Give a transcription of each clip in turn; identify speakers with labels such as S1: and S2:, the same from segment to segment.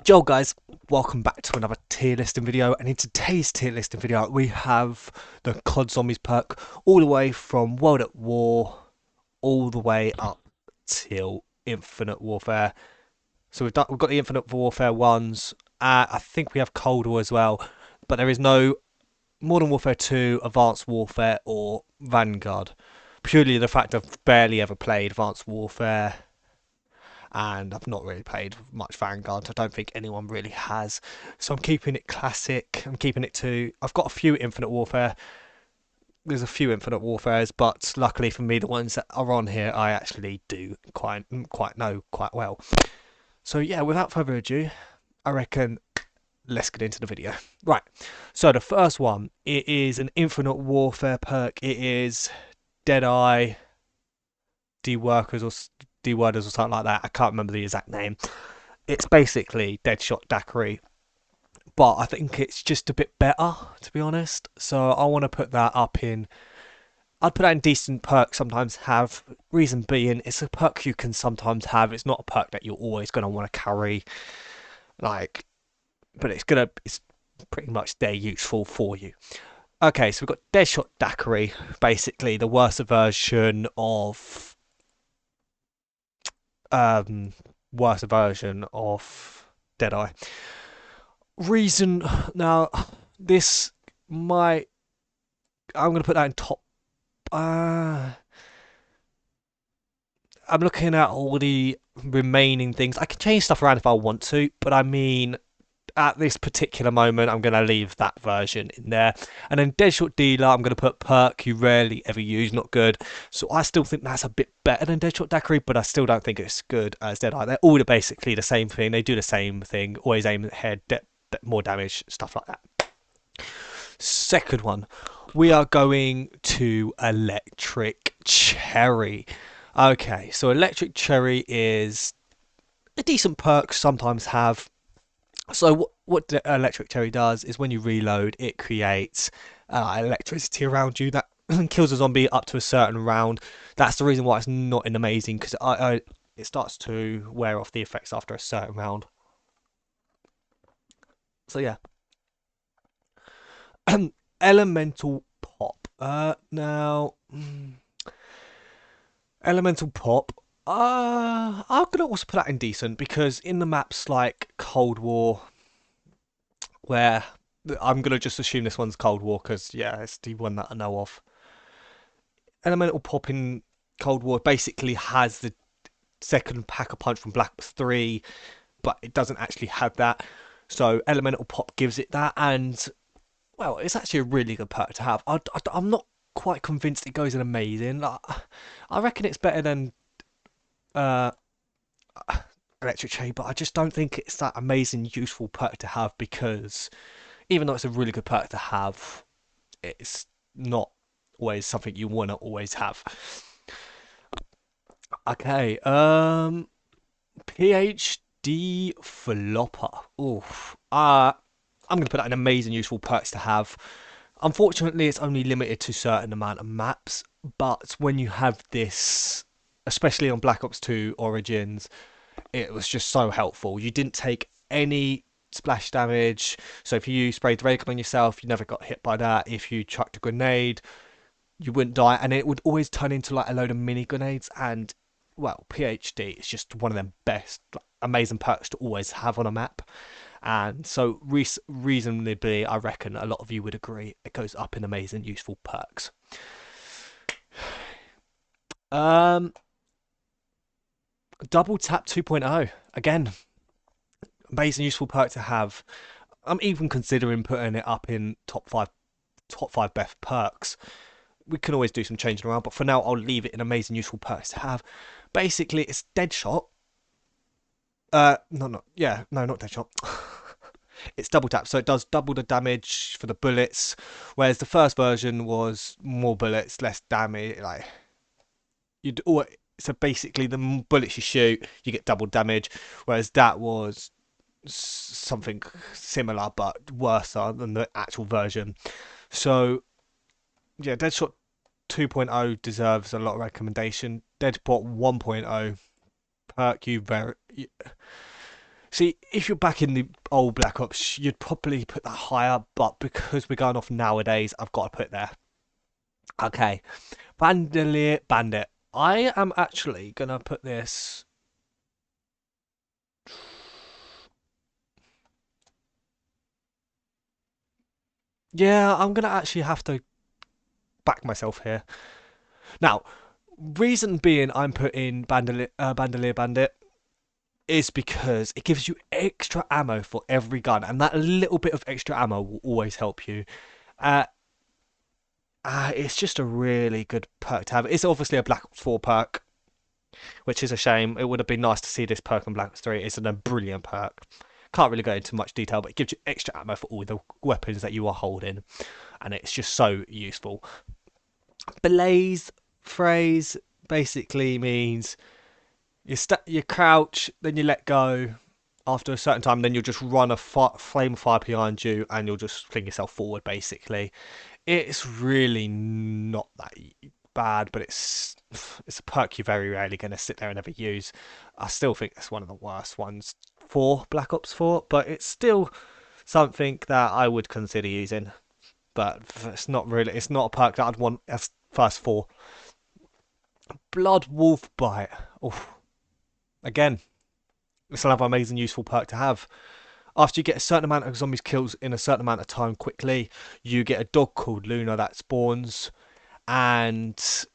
S1: Yo guys, welcome back to another tier listing video, and in today's tier listing video we have the COD Zombies perk all the way from World at War all the way up till Infinite Warfare. So we've got the Infinite Warfare ones. I think we have Cold War as well, but there is no Modern Warfare 2, Advanced Warfare or Vanguard. Purely the fact I've barely ever played Advanced Warfare and I've not really played much Vanguard. I don't think anyone really has. So I'm keeping it classic. I'm keeping it to. I've got a few Infinite Warfare. There's a few Infinite Warfares, but luckily for me, the ones that are on here I actually do quite know quite well. So yeah, without further ado, I reckon let's get into the video. Right. So the first one, it is an Infinite Warfare perk. It is Deadeye, Deworkers or Deworders or something like that. I can't remember the exact name. It's basically Deadshot Daiquiri, but I think it's just a bit better, to be honest. So I want to put that up in. I'd put that in decent perk sometimes have. Reason being, it's a perk you can sometimes have. It's not a perk that you're always going to want to carry. Like, but it's pretty much there useful for you. Okay, so we've got Deadshot Daiquiri, basically the worst version of um worst version of Deadeye. Reason now, this might I'm gonna put that in top. Uh, I'm looking at all the remaining things. I can change stuff around if I want to, but I mean, at this particular moment, I'm gonna leave that version in there. And then Deadshot Dealer, I'm gonna put perk you rarely ever use, not good. So I still think that's a bit better than Deadshot Daiquiri, but I still don't think it's good as Deadeye. They're all basically the same thing. They do the same thing. Always aim ahead, more damage, stuff like that. Second one, we are going to Electric Cherry. Okay, so Electric Cherry is a decent perk sometimes have. So what the Electric Cherry does is when you reload, it creates electricity around you that kills a zombie up to a certain round. That's the reason why it's not an amazing, because it starts to wear off the effects after a certain round. So yeah, Elemental Pop. Now. Elemental Pop. I'm gonna also put that in decent because in the maps like Cold War, where I'm gonna just assume this one's Cold War because yeah, it's the one that I know of. Elemental Pop in Cold War basically has the second pack a punch from Black Ops 3, but it doesn't actually have that. So Elemental Pop gives it that, and well, it's actually a really good perk to have. I'm not quite convinced it goes in amazing. I reckon it's better than uh, Electric Cherry, but I just don't think it's that amazing, useful perk to have because even though it's a really good perk to have, it's not always something you want to always have. Okay, PhD Flopper. Oof. I'm gonna put that in amazing, useful perks to have. Unfortunately, it's only limited to certain amount of maps, but when you have this, especially on Black Ops 2 Origins, it was just so helpful. You didn't take any splash damage, so if you sprayed the ray gun on yourself, you never got hit by that. If you chucked a grenade, you wouldn't die, and it would always turn into like a load of mini grenades. And well, PhD is just one of them best, like, amazing perks to always have on a map. And so, reasonably, I reckon a lot of you would agree it goes up in amazing, useful perks. Um, Double Tap 2.0 again, amazing, useful perk to have. I'm even considering putting it up in top five best perks. We can always do some changing around, but for now, I'll leave it in amazing, useful perks to have. Basically, it's Deadshot. No, not Deadshot. It's double tap, so it does double the damage for the bullets, whereas the first version was more bullets, less damage. Like you'd all, so basically the bullets you shoot, you get double damage, whereas that was something similar but worse than the actual version. So yeah, Deadshot 2.0 deserves a lot of recommendation. Deadshot 1.0 perk you very See, if you're back in the old Black Ops, you'd probably put that higher, but because we're going off nowadays, I've got to put it there. Okay, Bandolier Bandit. I am actually gonna put this. Yeah, I'm gonna actually have to back myself here. Now, reason being, I'm putting Bandolier Bandit is because it gives you extra ammo for every gun, and that little bit of extra ammo will always help you. Uh, it's just a really good perk to have. It's obviously a Black Ops 4 perk, which is a shame. It would have been nice to see this perk on Black Ops 3. It's a brilliant perk. Can't really go into much detail, but it gives you extra ammo for all the weapons that you are holding, and it's just so useful. Belaze phrase basically means you crouch, then you let go. After a certain time, then you'll just run a flame of fire behind you, and you'll just fling yourself forward. Basically, it's really not that bad, but it's a perk you're very rarely going to sit there and ever use. I still think it's one of the worst ones for Black Ops 4, but it's still something that I would consider using. But it's not really. It's not a perk that I'd want as first four. Blood Wolf Bite. Oh, again, it's another amazing, useful perk to have. After you get a certain amount of zombies kills in a certain amount of time quickly, you get a dog called Luna that spawns, and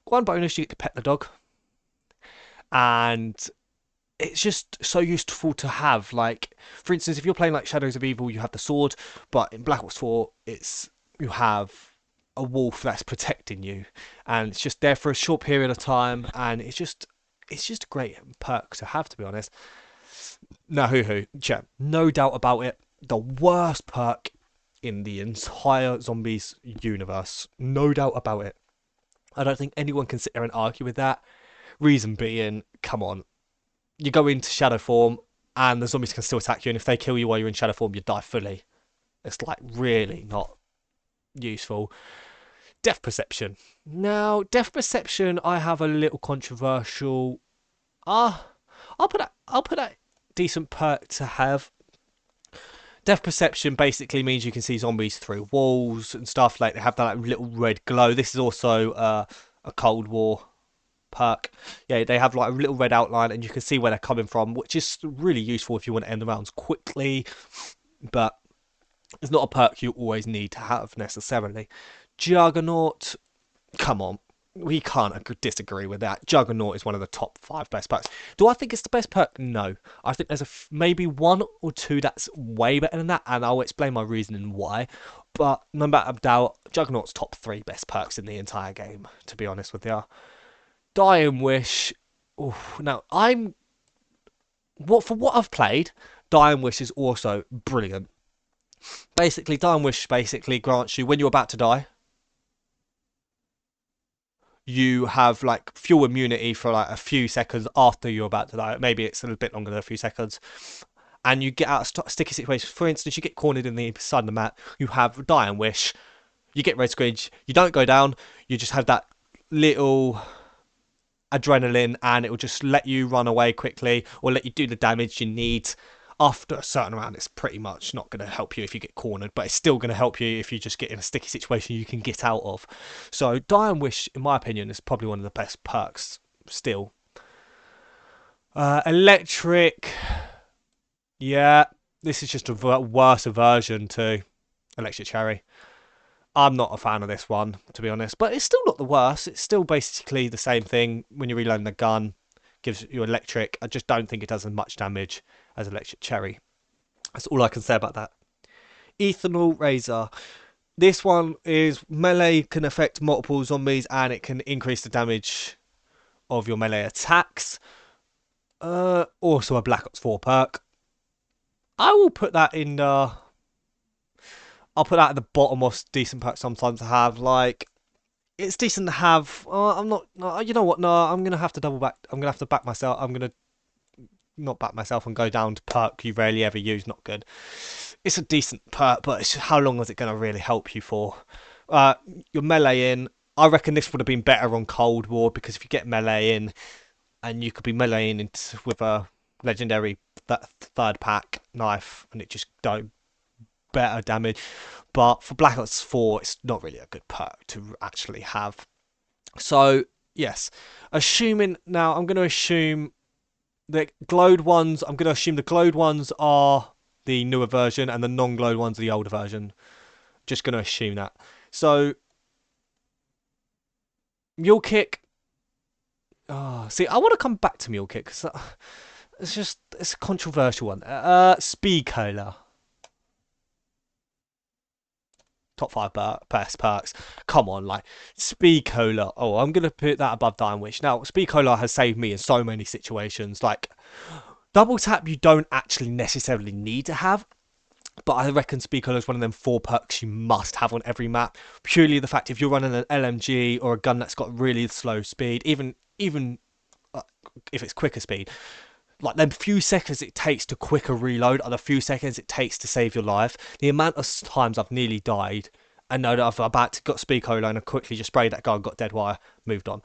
S1: one bonus you get to pet the dog, and it's just so useful to have. Like, for instance, if you're playing like Shadows of Evil, you have the sword, but in Black Ops 4, you have a wolf that's protecting you, and it's just there for a short period of time, and it's just a great perk to have, to be honest. Now, yeah, no doubt about it. The worst perk in the entire zombies universe, no doubt about it. I don't think anyone can sit there and argue with that. Reason being, come on, you go into shadow form and the zombies can still attack you, and if they kill you while you're in shadow form, you die fully. It's like really not useful. Death perception. Now, death perception, I have a little controversial. Ah, I'll put that decent perk to have. Death perception basically means you can see zombies through walls and stuff. Like they have that like, little red glow. This is also a Cold War perk. Yeah, they have like a little red outline and you can see where they're coming from, which is really useful if you want to end the rounds quickly. But it's not a perk you always need to have necessarily. Juggernaut, come on. We can't disagree with that. Juggernaut is one of the top 5 best perks. Do I think it's the best perk? No. I think there's maybe one or two that's way better than that, and I'll explain my reasoning why. But no matter of doubt, Juggernaut's top 3 best perks in the entire game, to be honest with you. Dying Wish. Ooh, now, for what I've played, Dying Wish is also brilliant. Basically, Dying Wish basically grants you, when you're about to die, you have like fuel immunity for like a few seconds after you're about to die. Maybe it's a little bit longer than a few seconds. And you get out of sticky situations. For instance, you get cornered in the side of the map. You have Dying Wish. You get red squidge. You don't go down. You just have that little adrenaline, and it will just let you run away quickly or let you do the damage you need. After a certain amount, it's pretty much not going to help you if you get cornered, but it's still going to help you if you just get in a sticky situation you can get out of. So, Dying Wish, in my opinion, is probably one of the best perks still. Electric, yeah, this is just a worse version to Electric Cherry. I'm not a fan of this one, to be honest, but it's still not the worst. It's still basically the same thing. When you're reloading the gun, gives you electric. I just don't think it does as much damage as Electric Cherry. That's all I can say about that. Ethanol Razor. This one is melee can affect multiple zombies and it can increase the damage of your melee attacks. Also a Black Ops 4 perk. I will put that in. I'll put that at the bottom of decent perks sometimes to have. Like it's decent to have. I'm not. You know what? No, I'm gonna have to double back. I'm gonna have to back myself. I'm gonna not back myself and go down to perk you rarely ever use. Not good. It's a decent perk, but it's how long is it going to really help you for? Your melee in. I reckon this would have been better on Cold War because if you get melee in and you could be meleeing with a legendary that third pack knife, and it just do better damage. But for Black Ops 4, it's not really a good perk to actually have. So yes, assuming now, I'm going to assume the glowed ones. I'm going to assume the glowed ones are the newer version, and the non-glowed ones are the older version. Just going to assume that. So Mule Kick. Oh, see, I want to come back to Mule Kick because it's a controversial one. Speed Cola. Top five best perks. Come on, like Speed Cola. Oh, I'm gonna put that above Dying Wish. Now, Speed Cola has saved me in so many situations. Like double tap, you don't actually necessarily need to have, but I reckon Speed Cola is one of them 4 perks you must have on every map. Purely the fact if you're running an LMG or a gun that's got really slow speed, even if it's quicker speed, like them few seconds it takes to quicker reload are the few seconds it takes to save your life. The amount of times I've nearly died and know that I've about to got speed cola and I quickly just sprayed that guy and got dead wire, moved on.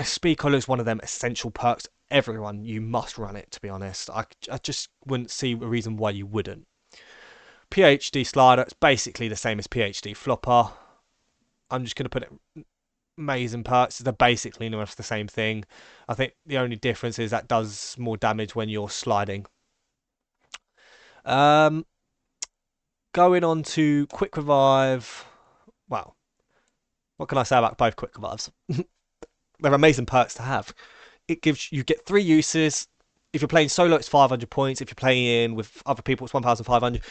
S1: Speed cola is one of them essential perks. Everyone, you must run it, to be honest. I just wouldn't see a reason why you wouldn't. PhD slider, it's basically the same as PhD flopper. I'm just going to put it amazing perks. They're basically almost the same thing. I think the only difference is that does more damage when you're sliding. Um, Going on to quick revive. Well, what can I say about both quick revives? They're amazing perks to have. It gives you get 3 uses. If you're playing solo, it's 500 points. If you're playing with other people, it's 1,500.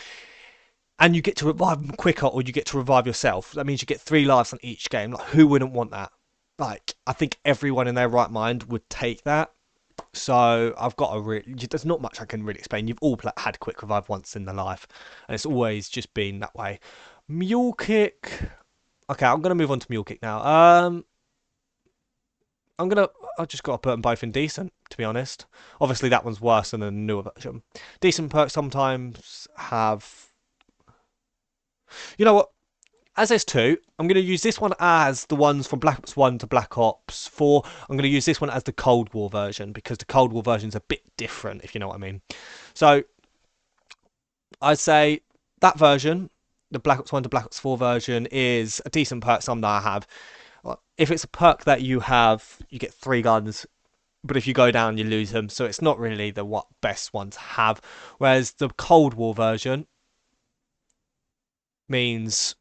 S1: And you get to revive them quicker, or you get to revive yourself. That means you get 3 lives on each game. Like, who wouldn't want that? Like, I think everyone in their right mind would take that. So I've got a really. There's not much I can really explain. You've all had quick revive once in their life, and it's always just been that way. Mule kick. Okay, I'm gonna move on to mule kick now. I'm gonna. I've just got to put them both in decent, to be honest. Obviously, that one's worse than the newer version. Decent perks sometimes have. You know what? As there's two, I'm going to use this one as the ones from Black Ops 1 to Black Ops 4. I'm going to use this one as the Cold War version because the Cold War version is a bit different, if you know what I mean. So I'd say that version, the Black Ops 1 to Black Ops 4 version, is a decent perk, some that I have. If it's a perk that you have, you get 3 guns, but if you go down, you lose them. So it's not really the best one to have. Whereas the Cold War version means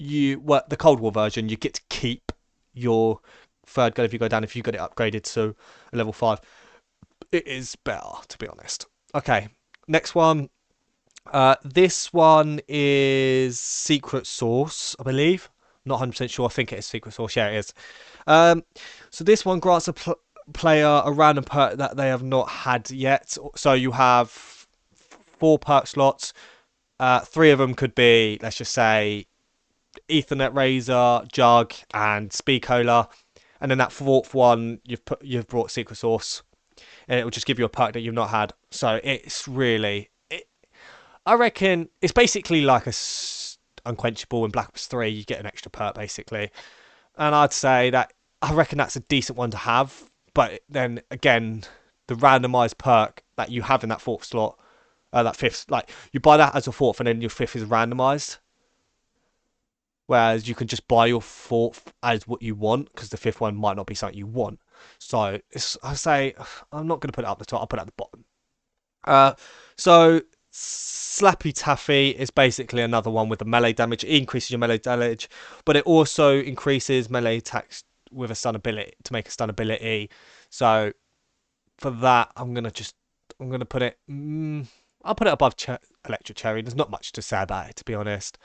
S1: the Cold War version, you get to keep your third gun if you go down. If you got it upgraded to a level 5, it is better, to be honest. Okay, next one. This one is Secret Source, I believe. Not 100% sure. I think it is Secret Source. Yeah, it is. So this one grants a player a random perk that they have not had yet. So you have 4 perk slots. 3 of them could be, let's just say, Ethernet Razor, Jug, and Speed Cola, and then that 4th one you've brought Secret Source, and it will just give you a perk that you've not had. So it's really, I reckon it's basically like a unquenchable in Black Ops 3. You get an extra perk basically, and I'd say that I reckon that's a decent one to have. But then again, the randomized perk that you have in that 4th slot, that 5th, like you buy that as a 4th, and then your 5th is randomized. Whereas you can just buy your 4th as what you want because the 5th one might not be something you want. So I say I'm not going to put it up the top. I'll put it at the bottom. So Slappy Taffy is basically another one with the melee damage. It increases your melee damage, but it also increases melee attacks with a stun ability to make a stun ability. So for that, I'm gonna put it. I'll put it above Electric Cherry. There's not much to say about it, to be honest.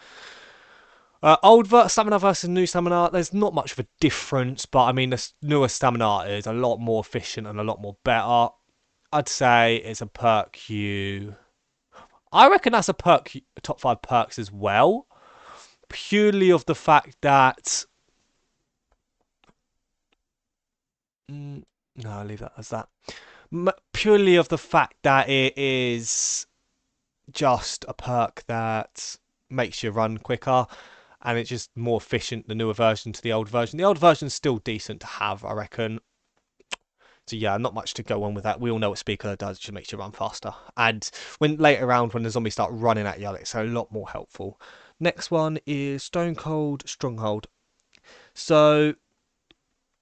S1: Old stamina versus new stamina, there's not much of a difference, but I mean, the newer stamina is a lot more efficient and a lot more better. I'd say it's a perk I reckon that's a perk, top 5 perks as well. Purely of the fact that. No, I'll leave that as that. Purely of the fact that it is just a perk that makes you run quicker, and it's just more efficient, the newer version to the old version. The old version's still decent to have, I reckon. So yeah, not much to go on with that. We all know what Speaker does, it just makes you run faster. And when later around when the zombies start running at you, it's a lot more helpful. Next one is Stone Cold Stronghold. So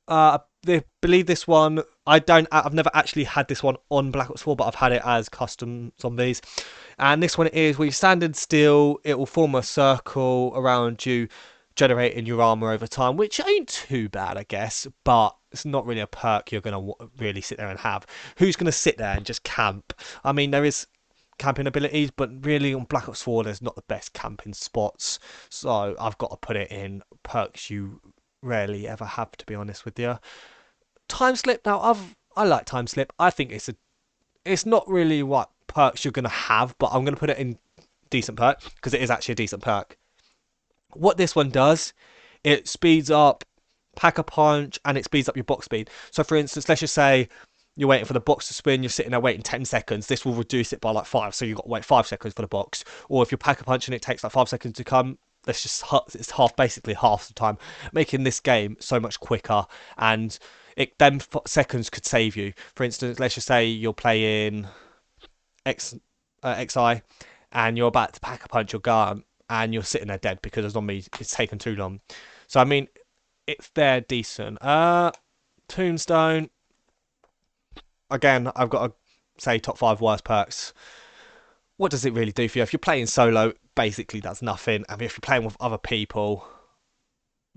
S1: I believe this one. I've never actually had this one on Black Ops 4, but I've had it as custom zombies. And this one is where you're standing still. It will form a circle around you, generating your armor over time, which ain't too bad, I guess. But it's not really a perk you're gonna really sit there and have. Who's gonna sit there and just camp? I mean, there is camping abilities, but really on Black Ops 4, there's not the best camping spots. So I've got to put it in perks you rarely ever have, to be honest with you. Time slip. Now I like time slip. I think it's not really what perks you're gonna have, but I'm gonna put it in decent perk because it is actually a decent perk. What this one does, it speeds up pack a punch and it speeds up your box speed. So for instance, let's just say you're waiting for the box to spin, you're sitting there waiting 10 seconds. This will reduce it by like 5, so you've got to wait 5 seconds for the box. Or if you pack a punch and it takes like 5 seconds to come, it's basically half the time, making this game so much quicker. And them seconds could save you. For instance, let's just say you're playing XI and you're about to pack a punch your gun and you're sitting there dead because the zombie is taking too long. So I mean, it's there decent. Tombstone. Again, I've got to say top 5 worst perks. What does it really do for you? If you're playing solo, basically that's nothing. I mean, if you're playing with other people,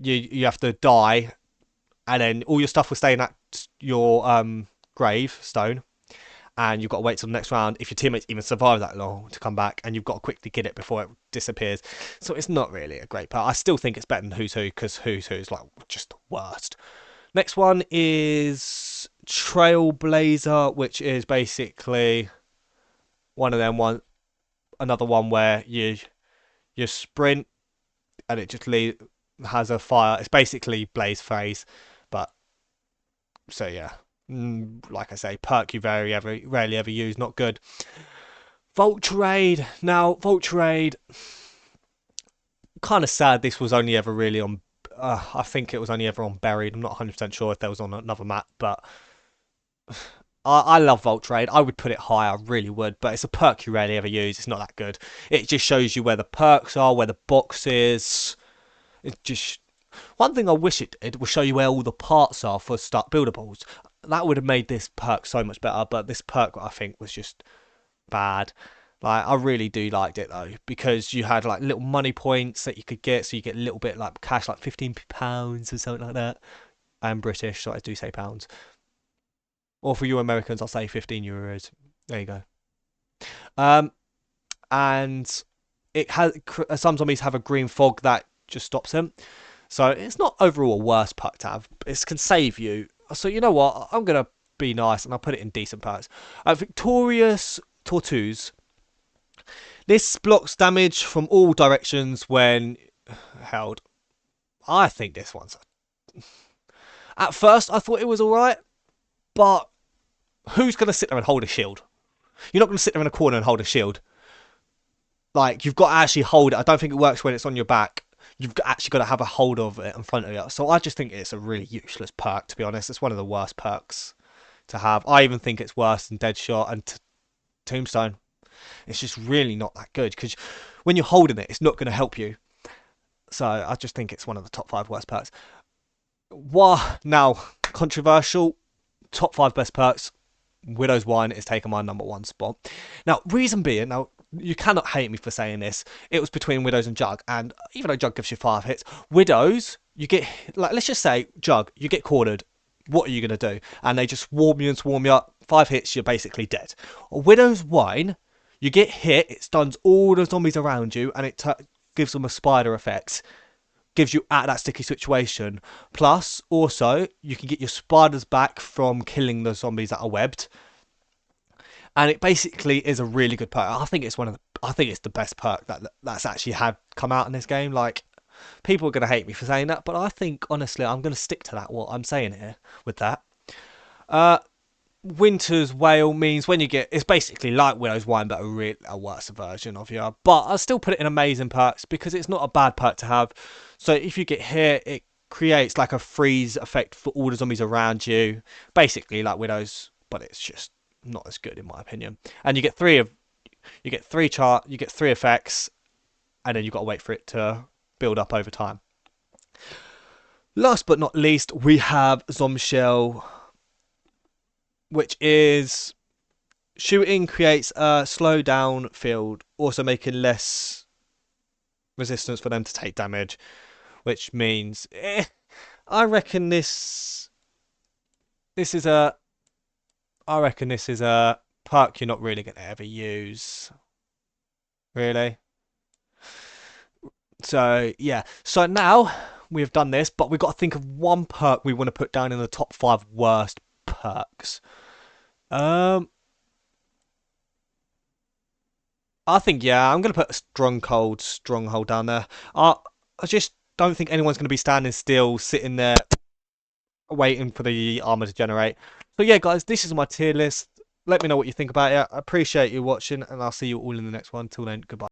S1: you have to die, and then all your stuff will stay in that your gravestone, and you've got to wait till the next round if your teammates even survive that long to come back, and you've got to quickly get it before it disappears. So it's not really a great perk. I still think it's better than Who's Who, because Who's Who is like just the worst. Next one is Trailblazer, which is basically one of them another one where you sprint and it just has a fire. It's basically Blaze phase, but so yeah, like I say, perk you rarely ever use. Not good. Vulture. Now Vulture, kind of sad. This was only ever really on. I think it was only ever on Buried. I'm not 100% sure if there was on another map, but I love Vulture. I would put it higher, I really would, but it's a perk you rarely ever use. It's not that good. It just shows you where the perks are, where the box is. It just one thing I wish it did was show you where all the parts are for start buildables. That would have made this perk so much better, but this perk I think was just bad. Like I really do liked it though, because you had like little money points that you could get, so you get a little bit like cash, like £15 or something like that. I'm British, so I do say pounds. Or for you Americans, I'll say €15. There you go. Um, and it has some zombies have a green fog that just stops them. So it's not overall a worse perk to have. It can save you. So you know what? I'm gonna be nice and I'll put it in decent perks. Victorious Tortoise. This blocks damage from all directions when held. I think this one's. At first, I thought it was alright, but who's going to sit there and hold a shield? You're not going to sit there in a corner and hold a shield. Like, you've got to actually hold it. I don't think it works when it's on your back. You've actually got to have a hold of it in front of you. So I just think it's a really useless perk, to be honest. It's one of the worst perks to have. I even think it's worse than Deadshot and Tombstone. It's just really not that good, because when you're holding it, it's not going to help you. So I just think it's one of the top 5 worst perks. Now, controversial, top 5 best perks. Widow's Wine is taking my number 1 spot. Now, reason being, now you cannot hate me for saying this, it was between Widows and Jug, and even though Jug gives you 5 hits, Widows, you get, like, let's just say, Jug, you get cornered, what are you going to do? And they just swarm you and swarm you up, 5 hits, you're basically dead. Widow's Wine, you get hit, it stuns all the zombies around you, and it gives them a spider effect. Gives you at that sticky situation. Plus, also, you can get your spiders back from killing the zombies that are webbed. And it basically is a really good perk. I think it's the best perk that's actually had come out in this game. Like, people are going to hate me for saying that, but I think, honestly, I'm going to stick to that, what I'm saying here with that. Winter's Wail means when you get, it's basically like Widow's Wine, but a worse version of you. But I still put it in amazing perks because it's not a bad perk to have. So if you get hit, creates like a freeze effect for all the zombies around you, basically like Widows, but it's just not as good in my opinion. And you get three effects, and then you've got to wait for it to build up over time. Last but not least, we have Zombshell, which is shooting creates a slow down field, also making less resistance for them to take damage, which means I reckon this is a I reckon this is a perk you're not really going to ever use, really. So yeah. So now we've done this, but we've got to think of one perk we want to put down in the top 5 worst perks. Um, I think yeah, I'm gonna put stronghold down there. I just don't think anyone's gonna be standing still, sitting there waiting for the armor to generate. So yeah, guys, this is my tier list. Let me know what you think about it. I appreciate you watching, and I'll see you all in the next one. Till then, goodbye.